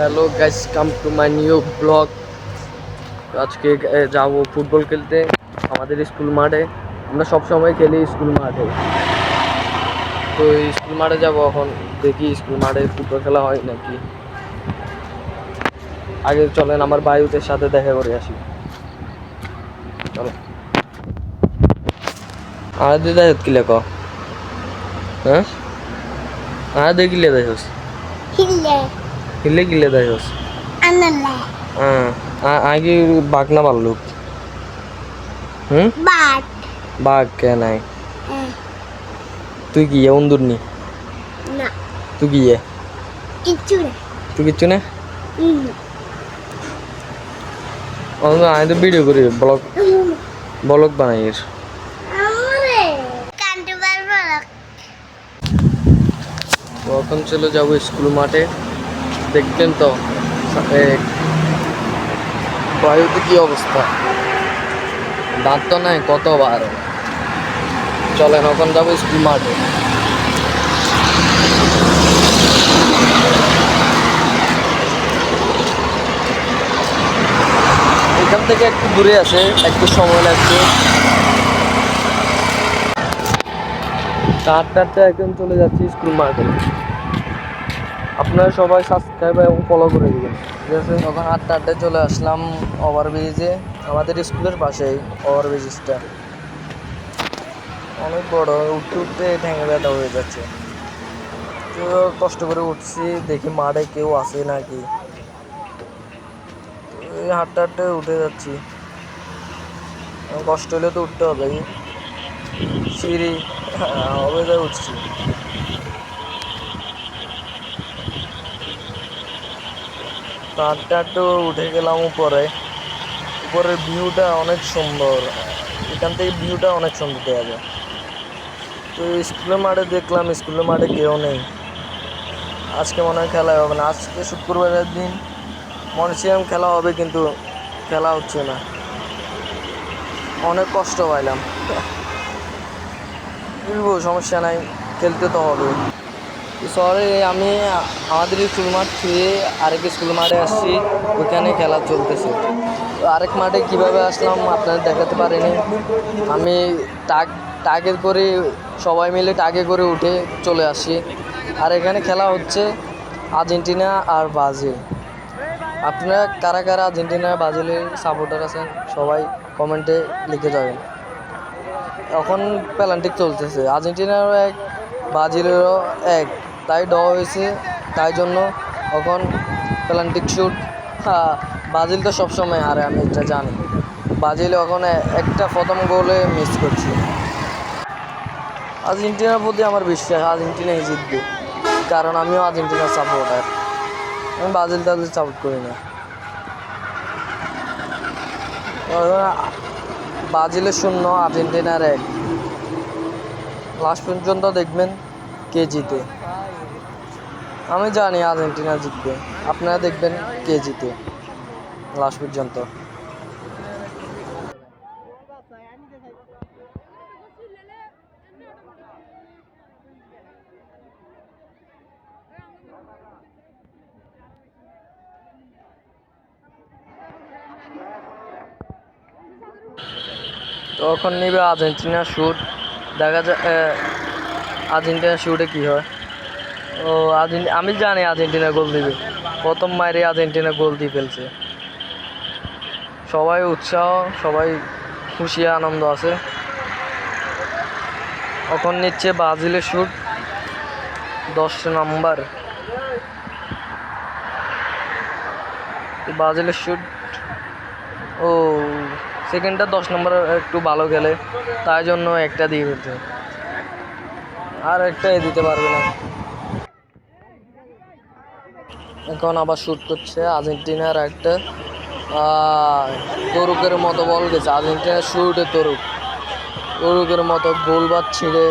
Hello guys, come to my new blog. আজকে যাব football খেলতে আমাদের স্কুল মাঠে। আমরা সব সময় খেলি স্কুল মাঠে, তো স্কুল মাঠে যাব। এখন দেখি স্কুল মাঠে ফুটবল খেলা হয় নাকি। আগে চলেন আমার ভাইদের সাথে দেখা করে আসি। চলো। আমাদের দেখা কিলে ক হ্যাঁ আমাদের কিলে দেখোস কিলে কিলে দেখোস আগে বাঘ না ভাল্লুক? বাঘ কে নাই? তুই কি অন্দুর নি? তুই কি তুই কিচ্ছু না? আমি তো ভিডিও করি, ব্লগ ব্লগ বানাই। তো এখন চলে যাবো স্কুল মাঠে। দেখলেন তো বায়ুতে কি অবস্থা, দাঁত তো নাই কতবার। চলেন এখন যাবো স্কুল মাঠে। এখান থেকে একটু দূরে আছে, একটু সময় লাগবে। আটটা এখন চলে যাচ্ছি স্কুল মাঠে। আপনারা সবাই সাবস্ক্রাইব এবং ফলো করে দিবেন, ঠিক আছে? তখন 8টায় চলে আসলাম ওভারব্রিজে, আমাদের স্কুলের পাশেই ওভারব্রিজটা। অনেক বড়, উঠতে উঠতে ঠ্যাঙে ব্যথা হয়ে যাচ্ছে। তো কষ্ট করে উঠছি, দেখি মাঠে কেউ আসে নাকি। এই হাঁটতে উঠে যাচ্ছি, কষ্ট হলে তো উঠতে হবে। সিঁড়ি হবে যা উঠছি। হাঁটতে উঠে গেলাম উপরে। উপরের ভিউটা অনেক সুন্দর, এখান থেকে ভিউটা অনেক সুন্দর দেখা যায়। তো স্কুলের মাঠে দেখলাম, স্কুলের মাঠে কেউ নেই। আজকে মনে হয় খেলা হবে না। আজকে শুক্রবারের দিন, মনে ছিলাম খেলা হবে, কিন্তু খেলা হচ্ছে না। অনেক কষ্ট পাইলাম। সমস্যা নাই, খেলতে তো হবে। শহরে আমি আমাদের স্কুল মাঠ ছুঁয়ে আরেক স্কুল মাঠে আসছি, ওইখানে খেলা চলতেছে। আরেক মাঠে কিভাবে আসলাম আপনাদের দেখাতে পারিনি। আমি টাগে করে, সবাই মিলে টাগে করে উঠে চলে আসি। আর এখানে খেলা হচ্ছে আর্জেন্টিনা আর ব্রাজিল। আপনারা কারা কারা আর্জেন্টিনা ব্রাজিলের সাপোর্টার আছেন সবাই কমেন্টে লিখে যাবেন। এখন পেনাল্টি চলতেছে, আর্জেন্টিনারও এক ব্রাজিলেরও এক, তাই ড্র হয়েছে। তাই জন্য এখন পেনাল্টি শুট। ব্রাজিল তো সবসময় হারে, আমি এটা জানি। ব্রাজিল এখন একটা প্রথম গোলে মিস করছে। আর্জেন্টিনার প্রতি আমার বিশ্বাস, আর্জেন্টিনাই জিতবে, কারণ আমিও আর্জেন্টিনার সাপোর্টার। আমি ব্রাজিল তাদের সাপোর্ট করি না। ব্রাজিলের 0, আর্জেন্টিনার 1। লাস্ট পর্যন্ত দেখবেন কে জিতে। আমি জানি আর্জেন্টিনা জিতবে, আপনারা দেখবেন কে জিতে লাস্ট পর্যন্ত। তখন নিবে আর্জেন্টিনার শুট, দেখা যায় আর্জেন্টিনার শুটে কী হয়। ও আমি জানি আর্জেন্টিনা গোল দিবে, প্রথম মাইরে আর্জেন্টিনা গোল দিয়ে ফেলছে। সবাই উৎসাহ, সবাই খুশি, আনন্দ আছে। এখন নিচ্ছে ব্রাজিলের শুট, 10 নম্বর ব্রাজিলের শুট। ও সেকেন্ডটা 10 নম্বর একটু ভালো খেলে, তাই জন্য একটা দিয়ে দিতে, আর একটাই দিতে পারবে না। এখন আবার শুট করছে আর্জেন্টিনার একটা তরুকের মতো বল গেছে। আর্জেন্টিনার শুটে তরুকের মতো গোলবার ছিঁড়ে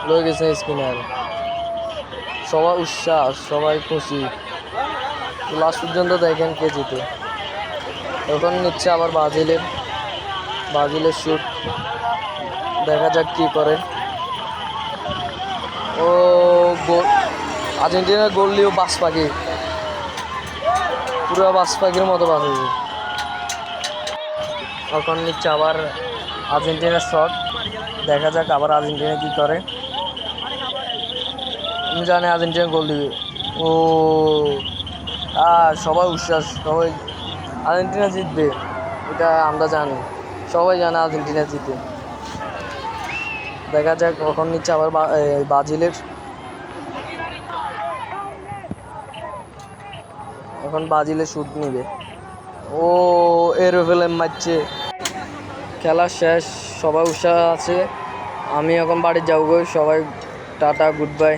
লয়ে গেছে স্পিনার। সবাই উৎসাহ, সবাই খুশি। লাস্ট পর্যন্ত দেখেন কে জিতে। এখন নিচ্ছে আবার ব্রাজিলের শুট, দেখা যাক কি করে। ও গোল, আর্জেন্টিনার গোল নিয়েও বাস পাখি। পুরো বাস পাখির মতো বাঁচেছে। এখন নিচ্ছে আবার আর্জেন্টিনার শট, দেখা যাক আবার আর্জেন্টিনা কি করে। আমি জানি আর্জেন্টিনা গোল দিবে। ও সবাই উচ্ছ্বাস, সবাই আর্জেন্টিনা জিতবে, এটা আমরা জানি, সবাই জানে আর্জেন্টিনা জিতবে। দেখা যাক কখন নিচ্ছে আবার ব্রাজিলের, এখন ব্রাজিলের শুট নিবে। ও এরোপ্লেন মারছে। খেলা শেষ, সবাই উৎসাহ আছে। আমি এখন বাড়ি যাবো, সবাই টাটা, গুড বাই।